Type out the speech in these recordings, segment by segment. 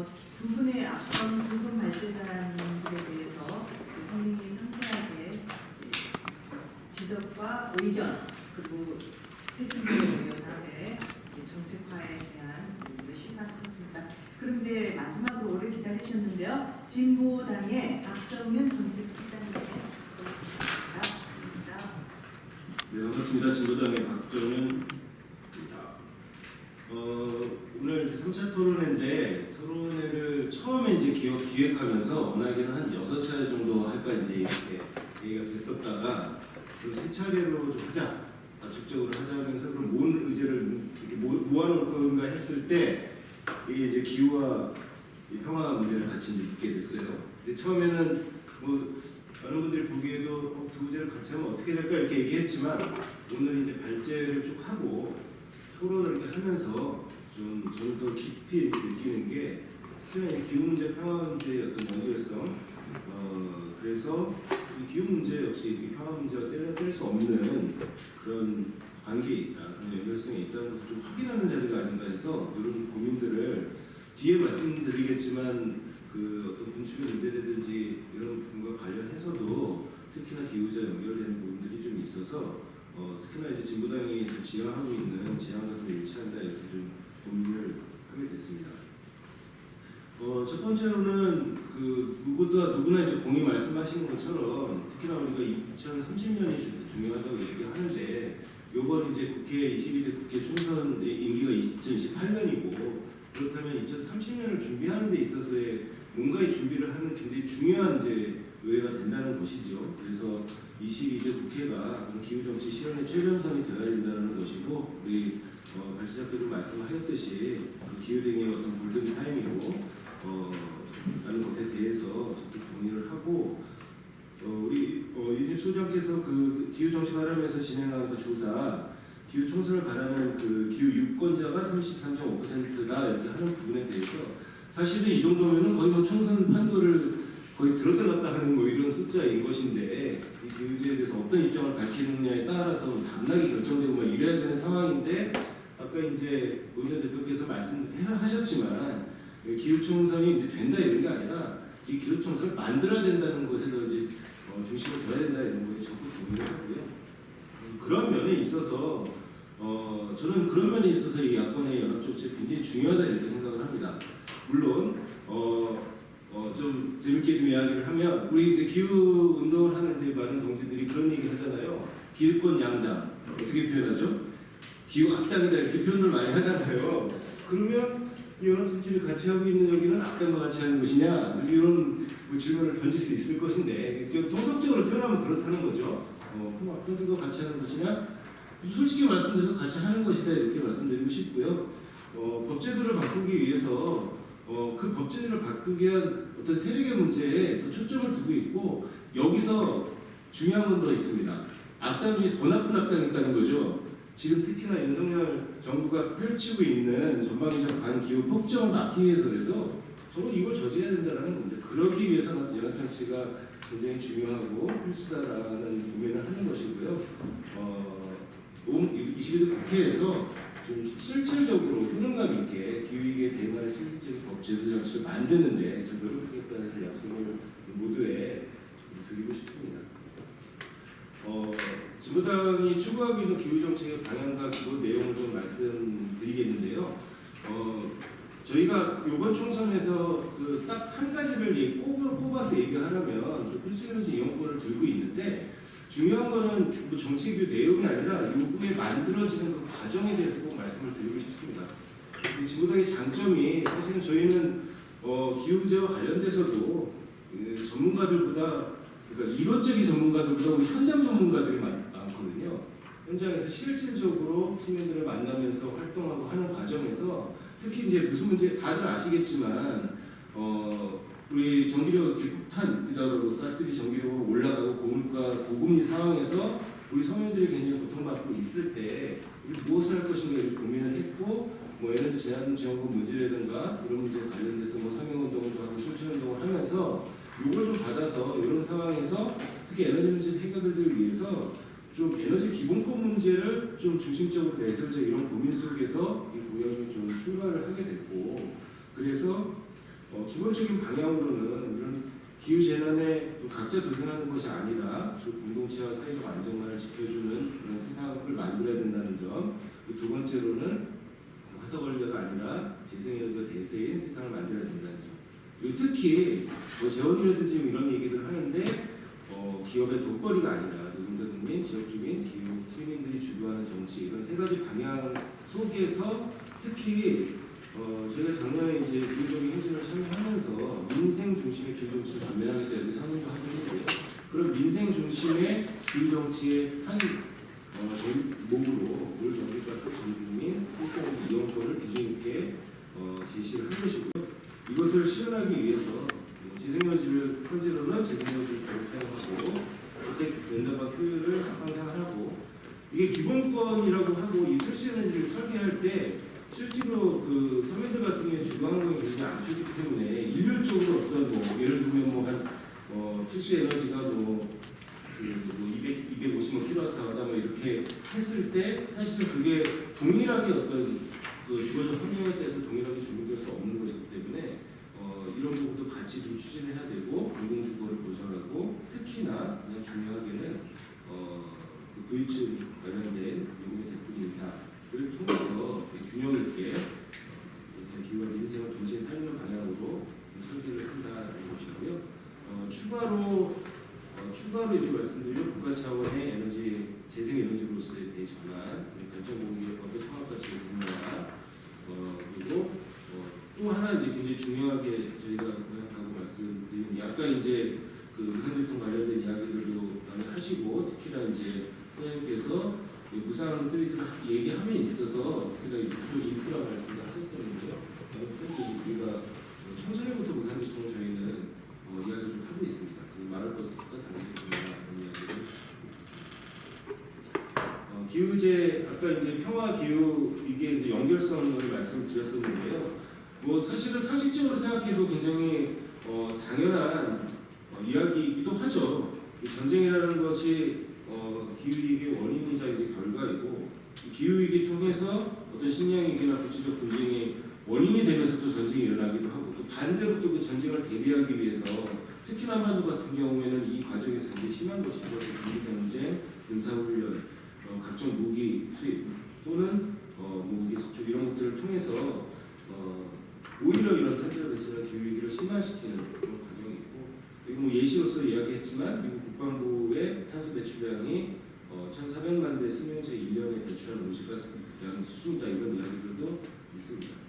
두 분의 앞선 두 분 발제자들에 대해서 선생님이 상세하게 지적과 의견 그리고 세준위원회 정책화에 대한 시사하셨습니다. 그럼 이제 마지막으로 오래 기다리셨는데요. 진보당의 박정윤 정책실장님의 네, 반갑습니다. 진보당의 박정윤입니다. 오늘 이제 3차 토론회인데 토론회를 처음에 이제 기획하면서 워낙에는 한 6차례 정도 할까 이제 이렇게 얘기가 됐었다가 그 3차례로 좀 하자, 압축적으로 하자 하면서 그럼 뭔 의제를 이렇게 모아놓을 건가 했을 때 이게 이제 기후와 이 평화 문제를 같이 이제 묻게 됐어요. 근데 처음에는 뭐 많은 분들이 보기에도 두 주제를 같이 하면 어떻게 될까 이렇게 얘기했지만 오늘 이제 발제를 쭉 하고 토론을 이렇게 하면서 좀 저는 더 깊이 이렇게 느끼는 게 특히나 기후 문제, 평화 문제의 어떤 연결성, 그래서 이 기후 문제 역시 이 평화 문제와 뗄 수 없는 그런 관계에 있다, 그런 연결성이 있다는 것을 좀 확인하는 자리가 아닌가 해서 이런 고민들을 뒤에 말씀드리겠지만 그 어떤 분출의 문제라든지 이런 부분과 관련해서도 특히나 기후자 연결되는 부분들이 좀 있어서 특히나 이제 진보당이 지향하고 있는 지향과 좀 일치한다 이렇게 좀 고민을 하게 됐습니다. 첫 번째로는 그 누구나 이제 공히 말씀하시는 것처럼 특히나 우리가 2030년이 중요하다고 얘기하는데 이번 이제 국회 22대 국회 총선 임기가 2028년이고 그렇다면 2030년을 준비하는 데 있어서의 뭔가의 준비를 하는 굉장히 중요한 이제 의회가 된다는 것이죠. 그래서 22대 국회가 기후정치 실현의 최전선이 되어야 된다는 것이고 우리 발제자께도 말씀하셨듯이 기후등의 어떤 골든 타임이고 라는 것에 대해서 적극 동의를 하고 우리 윤희 소장께서 그 기후정치 바람에서 진행한 그 조사 기후 총선을 바라는 그 기후 유권자가 33.5%다 이렇게 하는 부분에 대해서 사실은 이 정도면은 거의 뭐 총선 판도를 거의 들었다 놨다 하는 뭐 이런 숫자인 것인데 이 기후제에 대해서 어떤 입장을 밝히느냐에 따라서 당락이 결정되고 막 이래야 되는 상황인데 아까 이제 오전 대표께서 말씀하셨지만 기후 총선이 이제 된다 이런 게 아니라 이 기후 총선을 만들어야 된다는 것에 더 이제 중심을 둬야 된다 이런 거에 적극 동의를 하고요. 그런 면에 있어서 저는 그런 면에 있어서 이 야권의 연합 조치 굉장히 중요하다 이렇게 생각을 합니다. 물론 좀 재밌게 좀 이야기를 하면 우리 이제 기후 운동을 하는 이제 많은 동지들이 그런 얘기 하잖아요. 기후권 양당 어떻게 표현하죠? 기후 악당이다 이렇게 표현을 많이 하잖아요. 그러면 이 연합 조치를 같이 하고 있는 여기는 악당과 같이 하는 것이냐 이런 뭐 질문을 던질 수 있을 것인데 통속적으로 표현하면 그렇다는 거죠. 그럼 악당들과 같이 하는 것이냐? 솔직히 말씀드려서 같이 하는 것이다 이렇게 말씀드리고 싶고요. 법제도를 바꾸기 위해서 그 법제도를 바꾸기 위한 어떤 세력의 문제에 더 초점을 두고 있고 여기서 중요한 건 더 있습니다. 악당 중에 더 나쁜 악당이 있다는 거죠. 지금 특히나 윤석열 정부가 펼치고 있는 전방위적 반기후 폭정을 막기 위해서라도 저는 이걸 저지해야 된다는 건데 그러기 위해서는 연합정치가 굉장히 중요하고 필수다라는 고민을 하는 것이고요. 22대 국회에서 좀 실질적으로 효능감 있게 기후위기에 대응하는 실질적인 법제도 정치를 만드는데 좀 노력하겠다는 약속을 모두에 드리고 싶습니다. 진보당이 추구하고 있는 기후정책의 방향과 기본 내용을 좀 말씀드리겠는데요. 저희가 이번 총선에서 그 딱 한 가지를 꼽아서 얘기하려면 좀 필수에너지 이용권을 들고 있는데 중요한 거는 뭐 정책의 내용이 아니라 요구에 만들어지는 그 과정에 대해서 꼭 말씀을 드리고 싶습니다. 진보당의 장점이 사실은 저희는 기후제와 관련돼서도 그 전문가들보다 그러니까 이론적인 전문가들보다 현장 전문가들이 많거든요. 현장에서 실질적으로 시민들을 만나면서 활동하고 하는 과정에서 특히 이제 무슨 문제 다들 아시겠지만 우리 전기료 폭탄 가스비 전기료가 올라가고 고물가 고금리 상황에서 우리 서민들이 굉장히 고통받고 있을 때 우리 무엇을 할 것인가 이렇게 고민을 했고 뭐 에너지 재난지원금 문제라든가 이런 문제에 관련돼서 뭐 서명운동도 하고 실천운동을 하면서 이걸 좀 받아서 이런 상황에서 특히 에너지 문제 해결을 위해서 좀 에너지 기본권 문제를 좀 중심적으로 내세우자 이런 고민 속에서 이 공약이 좀 출발을 하게 됐고 그래서 기본적인 방향으로는 이런 기후 재난에 각자 도생하는 것이 아니라 그 공동체와 사회적 안정만을 지켜주는 그런 세상을 만들어야 된다는 점. 두 번째로는 화석 원료가 아니라 재생에너지가 대세인 세상을 만들어야 된다는 점. 그리고 특히 재원이라든지 이런 얘기들 하는데 기업의 돈벌이가 아니라 노동자국민, 지역주민, 기후 시민들이 주도하는 정치 이런 세 가지 방향 속에서 특히 저희가 작년에 이제 기후적인 행진을 참여하면서 민생 중심의 기후 정치를 전면하겠다 이렇게 선언도 하고 있는데요. 그런 민생 중심의 기후 정치의 한 목으로 올 정부가스 전 국민 호소하기 이용권을 기준 있게 제시를 한 것이고요. 이것을 실현하기 위해서 재생에너지를 현재로는 재생에너지를 사용하고 주택 연료와 효율을 향상하고 이게 기본권이라고 하고 이 필수에너지를 설계할 때 실제로 그 서민들 같은 경우에 주거하는 건 굉장히 안 좋기 때문에 일률적으로 어떤 예를 들면 한 필수 에너지가 250만 kWh 이렇게 했을 때 사실은 그게 동일하게 어떤 그 주거적 환경에 대해서 동일하게 적용될 수 없는 것이기 때문에 이런 부분도 같이 좀 추진을 해야 되고 공공주거를 보장하고 특히나 가장 중요하게는 그 부유층 관련된 요금의 대폭 인하를 통해서 균형 있게 기후와 민생을 동시에 살리는 방향으로 설계를 한다는 것이고요. 추가로 이렇게 말씀드리면 국가 차원의 에너지 재생 에너지로서의 대전환, 발전 공기업의 통합가치 공유화, 그리고 또 하나 이제 굉장히 중요하게 저희가 방금 말씀드린 약간 이제 그 우선교통 관련된 이야기들도 많이 하시고 특히나 이제 선생님께서 무상 시리즈를 얘기함에 있어서 특히나 이쪽 인프라 말씀을 하셨었는데요. 우리가 청소년부터 무상교통을 저희는 이야기를 좀 하고 있습니다. 마을버스부터 단계교통이나 이런 이야기를 기후제 아까 이제 평화 기후 이게 이제 연결성을 말씀드렸었는데요. 사실은 상식적으로 생각해도 굉장히 당연한 이야기이기도 하죠. 전쟁이라는 것이 기후위기의 원인이자 이제 결과이고 기후위기 통해서 어떤 식량위기나 국제적 분쟁이 원인이 되면서 또 전쟁이 일어나기도 하고 또 반대로 또 그 전쟁을 대비하기 위해서 특히나 한반도 같은 경우에는 이 과정에서 굉장히 심한 것이죠. 군기경쟁, 군사훈련, 각종 무기 수입 또는 무기 수출 이런 것들을 통해서 오히려 이런 탄소배출이나 기후위기를 심화시키는 그런 과정이 있고 그리고 예시로서 이야기했지만 미국 국방부의 탄소 배출량이 1,400만 대 승용차 1년에 배출한 온실가스 양 수준이다 이런 이야기들도 있습니다.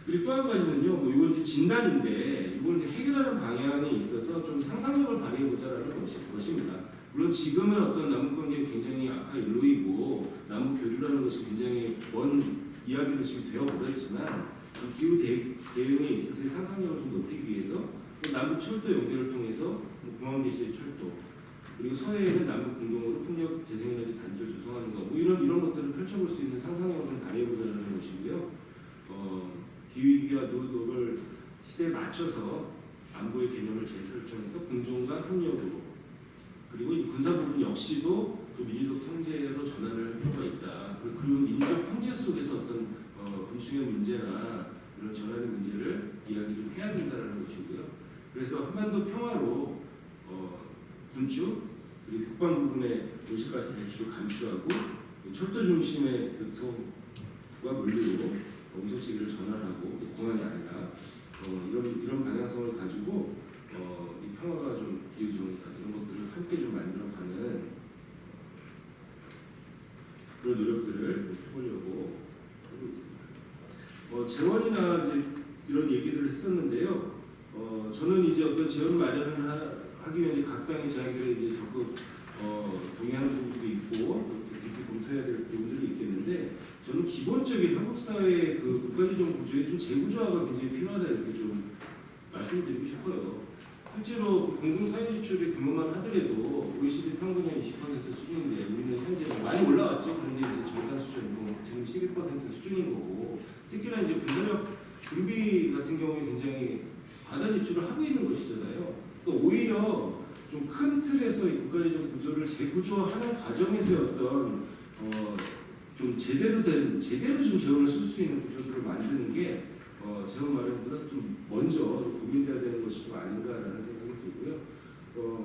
그리고 또 한 가지는요, 이건 이제 진단인데 이걸 이제 해결하는 방향에 있어서 좀 상상력을 발휘해보자라는 것입니다. 물론 지금은 어떤 남북관계가 굉장히 악화일로이고 남북 교류라는 것이 굉장히 먼 이야기로 지금 되어버렸지만 기후 대응에 있어서의 상상력을 좀 높이기 위해서 남북 철도 연결을 통해서 공항 개시의 철도 그리고 서해에는 남북 공동으로 풍력 재생에너지 단지를 조성하는 거 이런 것들을 펼쳐볼 수 있는 상상력을 발휘해보자는 것이고요. 기후위기와 노도를 시대에 맞춰서 안보의 개념을 재설정해서 공존과 협력으로 그리고 이 군사 부분 역시도 그 민주적 통제로 전환을 할 필요가 있다. 그리고 민주적 통제 속에서 어떤 군중의 문제나 이런 전환의 문제를 이야기 좀 해야 된다는 것이고요. 그래서 한반도 평화로 군축 그리고 북방 부분의 온실가스 배출을 감축하고 철도 중심의 교통과 물류로 운송시기를 전환하고 공항이 아니라 이런 방향성을 가지고 이 평화가 좀 기후정의다 이런 것들을 함께 좀 만들어가는 그런 노력들을 해보려고 하고 있습니다. 재원이나 이제 이런 얘기를 했었는데요. 저는 이제 어떤 재원 마련을 하기 위해 각 당의 자기들의 이제 적극 동의하는 부분도 있고 깊이 검토해야 될 부분들이 있겠는데 저는 기본적인 한국 사회의 그 국가지정 구조의 좀 재구조화가 굉장히 필요하다 이렇게 좀 말씀드리고 싶어요. 실제로 공공사회 지출의 규모만 하더라도 OECD 평균 한 20% 수준인데 우리는 현재 많이 올라왔죠. 그런데 이제 절반 수준이고 지금 11% 수준인 거고 특히나 이제 군사력 군비 같은 경우에 굉장히 과다 지출을 하고 있는 것이잖아요. 그러니까 오히려 좀 큰 틀에서 이 국가재정 구조를 재구조화하는 과정에서의 어떤 좀 제대로 좀 재원을 쓸 수 있는 구조들을 만드는 게 재원 마련보다 좀 먼저 고민돼야 되는 것이 좀 아닌가라는 생각이 들고요.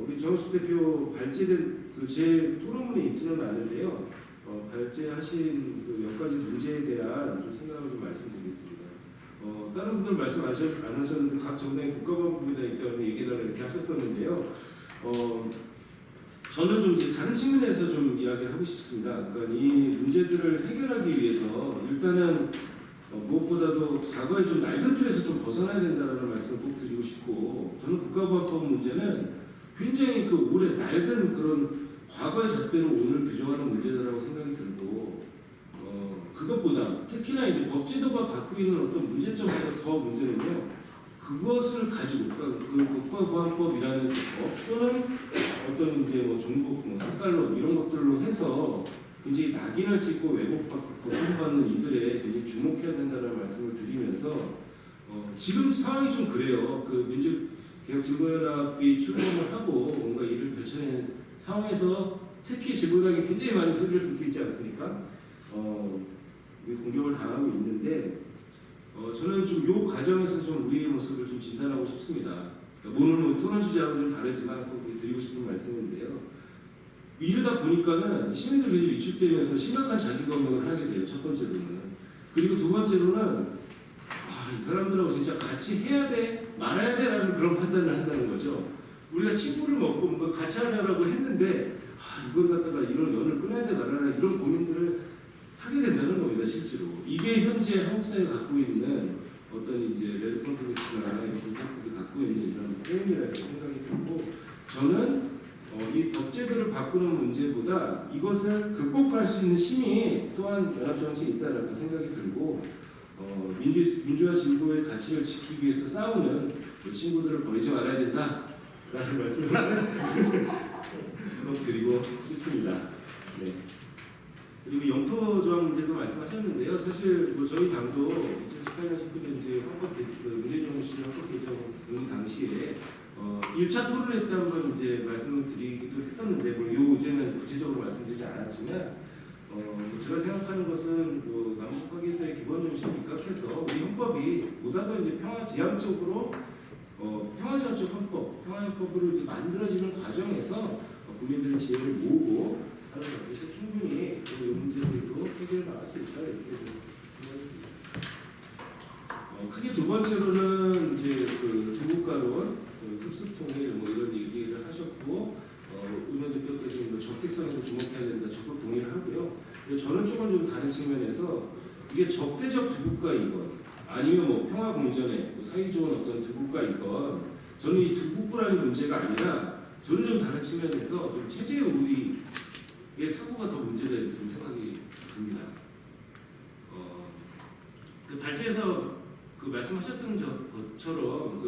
우리 정숙 대표 발제된 제 토론문에 있지는 않은데요. 발제하신 몇 가지 문제에 대한 좀 생각을 좀 말씀드리겠습니다. 다른 분들 말씀 안 하셨는데 각 정당의 국가보안법이나 있다고 얘기해달라 이렇게 하셨었는데요. 저는 좀 이제 다른 측면에서 좀 이야기를 하고 싶습니다. 그러니까 이 문제들을 해결하기 위해서 일단은 무엇보다도 과거에 좀 낡은 틀에서 좀 벗어나야 된다는 말씀을 꼭 드리고 싶고, 저는 국가보안법 문제는 굉장히 그 오래 낡은 그런 과거의 잣대로 오늘 규정하는 문제다라고 생각이 들고, 그것보다 특히나 이제 법제도가 갖고 있는 어떤 문제점보다 더 문제는요, 그것을 가지고 그 국가보안법이라는 법 또는 어떤 이제 뭐 종북, 색깔론 이런 것들로 해서 굉장히 낙인을 찍고 왜곡받고 고통받는 이들에 굉장히 주목해야 된다는 말씀을 드리면서 지금 상황이 좀 그래요. 그 민주개혁진보연합이 출범을 하고 뭔가 일을 펼쳐낸 상황에서 특히 진보당이 굉장히 많은 소리를 듣고 있지 않습니까? 공격을 당하고 있는데 저는 좀 이 과정에서 좀 우리의 모습을 좀 진단하고 싶습니다. 그러니까 오늘 뭐 토론 주제하고 좀 다르지만 꼭 드리고 싶은 말씀인데요. 이러다 보니까는 시민들 굉장히 위축되면서 심각한 자기검열을 하게 돼요. 첫 번째로는. 그리고 두 번째로는 이 사람들하고 진짜 같이 해야 돼, 말아야 돼라는 그런 판단을 한다는 거죠. 우리가 친구를 먹고 뭔가 같이 하자라고 했는데 이걸 갖다가 이런 연을 끊어야 돼 말아야 이런 고민들을 하게 된다는 겁니다. 실제로. 이게 현재 한국 사회가 갖고 있는 어떤 이제 레드 컴플렉스나 블랙이 갖고 있는 이런 표현이라고 생각이 들고, 저는 이 법제도를 바꾸는 문제보다 이것을 극복할 수 있는 힘이 또한 연합정치에 있다라고 생각이 들고, 민주와 진보의 가치를 지키기 위해서 싸우는 친구들을 버리지 말아야 된다라는 말씀을 드리고 싶습니다. 네. 그리고 영토 조항 문제도 말씀하셨는데요. 사실 뭐 저희 당도 2018년 19년 이제 문재인 정부 헌법 개정 당시에 1차 토론회 때 한번 이제 말씀을 드리기도 했었는데, 뭐 요 의제는 구체적으로 말씀드리지 않았지만, 제가 생각하는 것은 뭐 남북관계에서의 기본 정신을 입각해서 우리 헌법이 보다 더 이제 평화지향적으로 평화지향적 헌법, 평화헌법으로 이제 만들어지는 과정에서 국민들의 지혜를 모으고 하는 것에서 충분히 이 문제들도 해결해 나갈 수 있다 이렇게 생각이 듭니다. 크게 두 번째로는 이제 그 두국가론, 흡수통일 뭐 이런 얘기를 하셨고, 의원 대표께서 뭐 적극성에도 주목해야 된다 적극 동의를 하고요. 저는 조금 좀 다른 측면에서 이게 적대적 두국가이건 아니면 뭐 평화 공전에 사이좋은 어떤 두국가이건, 저는 이 두국가라는 문제가 아니라 저는 좀 다른 측면에서 좀 체제 우위의 사고가 더 문제다 이렇게 좀 생각이 듭니다. 그 발제에서 그 말씀하셨던 것처럼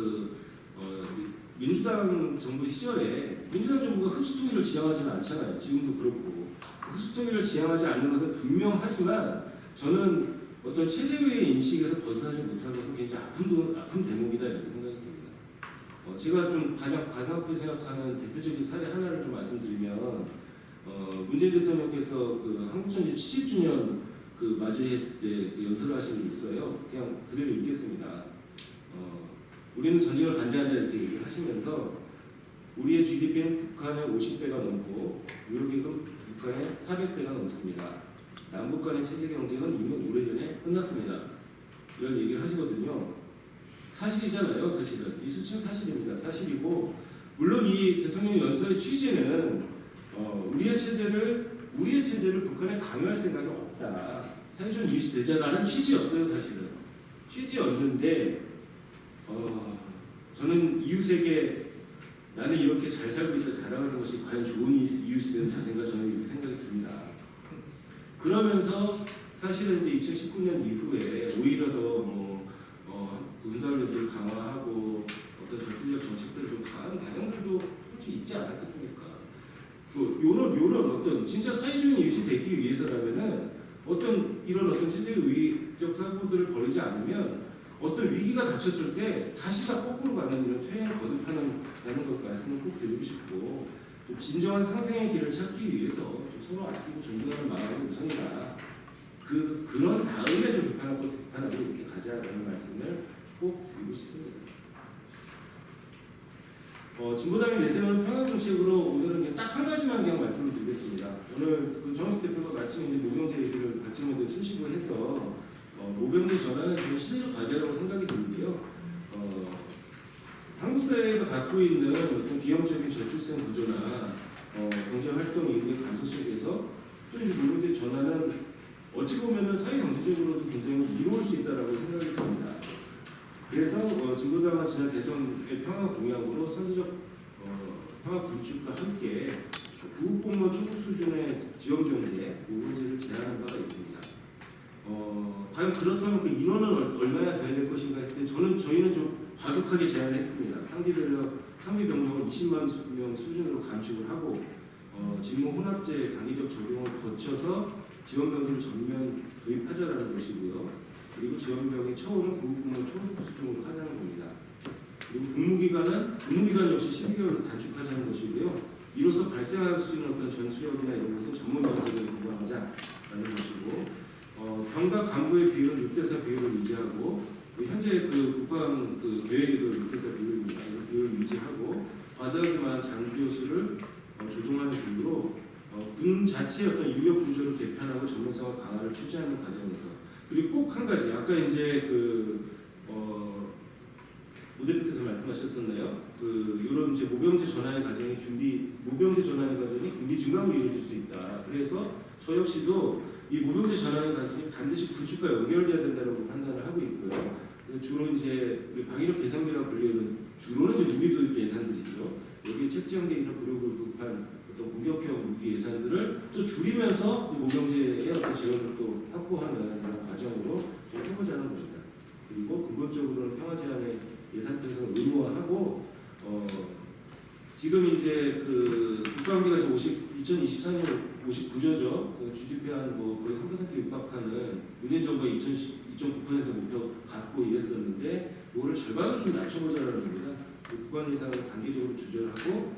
민주당 정부 시절에 민주당 정부가 흡수통일을 지향하지는 않잖아요. 지금도 그렇고 흡수통일을 지향하지 않는 것은 분명하지만, 저는 어떤 체제의 인식에서 벗어나지 못한 것은 굉장히 아픈 대목이다 이렇게 생각이 듭니다. 제가 좀 가장 가슴 생각하는 대표적인 사례 하나를 좀 말씀드리면, 문재인 대통령께서 그 한국전쟁 70주년 그 맞이했을 때 연설을 하신 게 있어요. 그냥 그대로 읽겠습니다. 우리는 전쟁을 반대한다 이렇게 얘기를 하시면서, 우리의 GDP는 북한의 50배가 넘고 무역액은 북한의 400배가 넘습니다. 남북 간의 체제 경쟁은 이미 오래전에 끝났습니다. 이런 얘기를 하시거든요. 사실이잖아요. 사실은 이 수치는 사실입니다. 사실이고, 물론 이 대통령 연설의 취지는 우리의 체제를 북한에 강요할 생각이 없다, 사회주의 이슈되자라는 취지였어요. 사실은 취지였는데, 저는 이웃에게 나는 이렇게 잘 살고 있다 자랑하는 것이 과연 좋은 이웃이라는 자세인가, 저는 이렇게 생각이 듭니다. 그러면서 사실은 이제 2019년 이후에 오히려 더 군사훈련들을 강화하고 어떤 전투력 정책들을 좀 강한 방향들도 솔직히 있지 않았겠습니까? 요런 어떤 진짜 사회주의 이웃이 되기 위해서라면은 이런 어떤 체제의 위기적 사고들을 벌이지 않으면 어떤 위기가 닥쳤을 때 다시 다 거꾸로 가는 이런 퇴행을 거듭하는 것 말씀을 꼭 드리고 싶고, 좀 진정한 상생의 길을 찾기 위해서 좀 서로 아끼고 존중하는 마음이 우선이다. 그런 다음에 좀 비판하고 이렇게 가자라는 말씀을 꼭 드리고 싶습니다. 진보당의 내세우는 평화정책으로 오늘은 딱 한 가지만 그냥 말씀을 드리겠습니다. 오늘 그 정식 대표가 마침 이제 노병재 얘기를 발전에도 쓰시고 해서 노병재 전환은 저는 시대적 과제라고 생각이 들고요. 한국 사회가 갖고 있는 어떤 기형적인 저출생 구조나 경제활동 인구의 감소 속에서 또 이제 노병재 전환은 어찌 보면은 사회 경제적으로도 굉장히 이로울 수 있다라고 생각이 듭니다. 그래서 진보당은 지난 대선의 평화 공약으로 선제적 평화 구축과 함께 구급공무원 초급 수준의 지원경제 모금제를 제안한 바가 있습니다. 과연 그렇다면 그 인원은 얼마나 돼야 될 것인가 했을 때 저희는 좀 과격하게 제안을 했습니다. 상비 병력을 20만 명 수준으로 감축을 하고 직무 혼합제 단기적 적용을 거쳐서 지원병을 전면 도입하자라는 것이고요. 그리고 지원병의 처우는 구급공무원 초급 수준으로 하자는 겁니다. 그리고 근무기간 역시 12개월로 단축하자는 것이고요. 이로써 발생할 수 있는 어떤 전투력이나 이런 것은 전문 병력을 보강하자라는 것이고, 병과 간부의 비율은 6대4 비율을 유지하고, 현재 그 국방 그 계획에도 6대4 비율을 유지하고, 과도하게만 장교수를 조정하는 비율로 군 자체의 어떤 인력 구조를 개편하고 전문성을 강화를 추진하는 과정에서, 그리고 꼭 한 가지 아까 이제 오 대표께서 말씀하셨었나요? 이런 이제 모병제 전환의 과정이 군비 증강으로 이루어질 수 있다. 그래서 저 역시도 이 모병제 전환의 과정이 반드시 구축과 연결돼야 된다고 판단을 하고 있고요. 주로 이제 방위력 개선비라고 불리는 주로는 이제 무기도입 예산들이죠. 여기 책정돼 있는 부력을 급한 어떤 공격형 무기 예산들을 또 줄이면서 모병제의 어떤 재원을 또 확보하는 그런 과정으로 좀 해보자는 겁니다. 그리고 근본적으로는 평화 제한의 예산 편성을 의무화하고 지금 이제 그 국방비가 2024년 59조죠. GDP 한 거의 3% 육박하는 5년 전과 2.9% 목표 갖고 이랬었는데 이거를 절반을 좀 낮춰보자는 겁니다. 국방 예산을 단계적으로 조절하고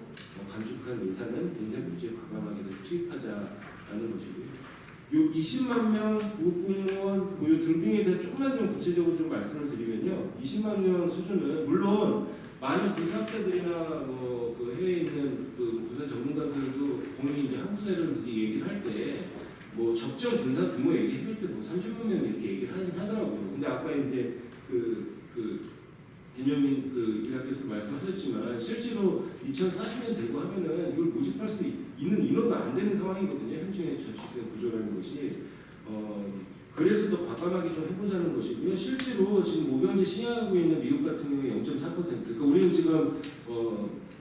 감축한 예산은 인쇄 문제에 과감하게 투입하자라는 것이고요. 요 20만 명 구급공무원 요 등등에 대해 조금만 좀 구체적으로 좀 말씀을 드리면요. 20만 명 수준은 물론 많은 군사학자들이나 그 해외에 있는 그 군사 전문가들도 본인이 이제 한국 사회를 얘기를 할 때 적정 군사 규모 얘기했을 때 30만 명 이렇게 얘기를 하더라고요. 근데 아까 이제 김현민 의학께서 말씀하셨지만 실제로 2040년 되고 하면은 이걸 모집할 수 있는 인원도 안 되는 상황이거든요. 현재 저출생 구조라는 것이. 그래서 더 과감하게 좀 해보자는 것이고요. 실제로 지금 모병제 시행하고 있는 미국 같은 경우에 0.4%. 그러니까 우리는 지금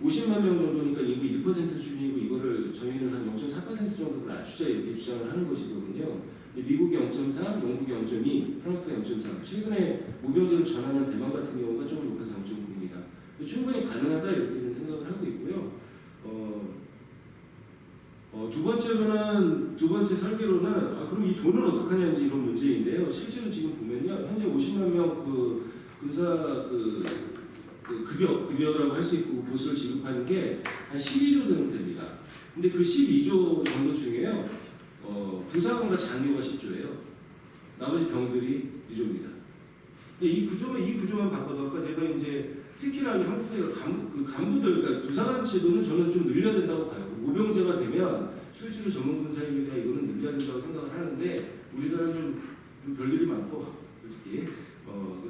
50만 명 정도니까 인구 1% 수준이고 이거를 저희는 한 0.4% 정도로 낮추자 이렇게 주장을 하는 것이거든요. 미국이 0.4, 영국이 0.2, 프랑스가 0.3. 최근에 모병제를 전환한 대만 같은 경우가 좀 높아서 0.9입니다. 충분히 가능하다 이렇게 생각을 하고 있고요. 두 번째 설계로는 그럼 이 돈은 어떡하냐 이제 이런 문제인데요. 실제로 지금 보면요, 현재 50만 명 군사 급여라고 할 수 있고 보수를 지급하는 게 한 12조 정도 됩니다. 근데 그 12조 정도 중에요, 부사관과 장교가 10조예요. 나머지 병들이 2조입니다. 이 구조만 바꿔도 아까 제가 이제 특히나 한국 사회가 간부들, 그러니까 부사관 제도는 저는 좀 늘려야 된다고 봐요. 모병제가 되면 실제로 전문 군사 인력이나 이거는 늘려야 된다고 생각을 하는데 우리나라는 좀 별들이 많고 솔직히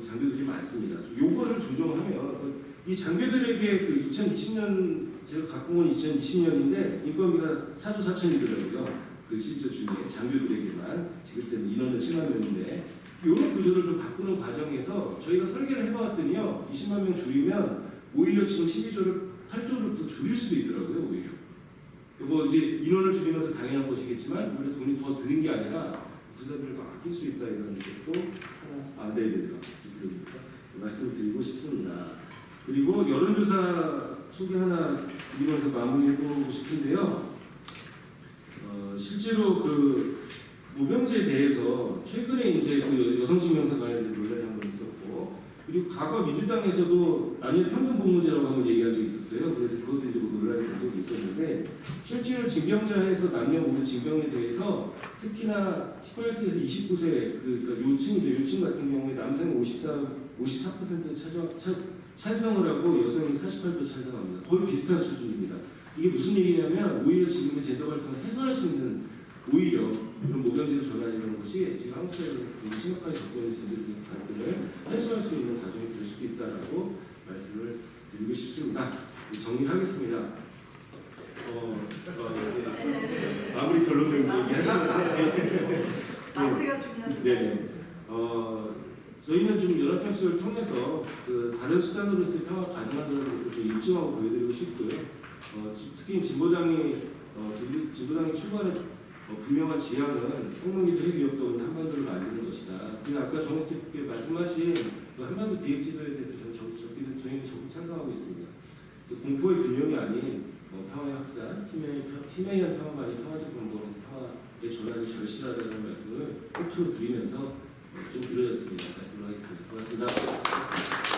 장교들이 많습니다. 요거를 조정하면 이 장교들에게 2020년 제가 갖고 온 2020년인데 인건비가 4조 4천이더라고요. 그 실제 중에 장교들에게만 지급되는 인원은 7만 명인데 이런 구조를 좀 바꾸는 과정에서 저희가 설계를 해봤더니요, 20만 명 줄이면 오히려 지금 12조를 8조를 또 줄일 수도 있더라고요. 오히려 이제 인원을 줄이면서 당연한 것이겠지만 오히려 돈이 더 드는 게 아니라 부사들도 아낄 수 있다 이런 것도 하나 말씀을 드리고 싶습니다. 그리고 여론조사 소개 하나 드리면서 마무리해보고 싶은데요. 실제로 모병제에 대해서 최근에 이제 여성증명서 관련된 논란이 한번 있었고, 그리고 과거 민주당에서도 남녀 평등복무제라고 한번 얘기한 적이 있었어요. 그래서 그것도 이제 논란이 된 적이 있었는데, 실제로 징병자에서 남녀 모두 징병에 대해서 특히나 18세에서 29세 그러니까 요층이죠. 요층 같은 경우에 남성 54% 찬성을 하고 여성이 48% 찬성합니다. 거의 비슷한 수준입니다. 이게 무슨 얘기냐면 오히려 지금의 젠더 갈등을 해소할 수 있는 오히려 이런 모병제로 전환이라는 것이 지금 한국 사회에서 굉장히 심각하게 겪고 있는 젠더 갈등을 해소할 수 있는 과정이 될 수도 있다라고 말씀을 드리고 싶습니다. 정리하겠습니다. 마무리 결론을 얘기하시는데 마무리가 중요합니다. 네. 저희는 좀 연합혁신을 통해서 그 다른 수단으로서의 평화 가능하다는 것을 좀 입증하고 보여드리고 싶고요. 특히 진보당이 추구하는 분명한 지향은 핵무기도 핵위협도 한반도를 만드는 것이다. 그리고 아까 정우께서 말씀하신 그 한반도 비핵지도에 대해서 저희는 적극 찬성하고 있습니다. 공포의 분명이 아닌 평화의 확산, 힘에 의한 평화만이 평화적 방법은 평화의 전환이 절실하다는 말씀을 꼭지로 드리면서 좀 드려졌습니다. 말씀을 하겠습니다. 고맙습니다.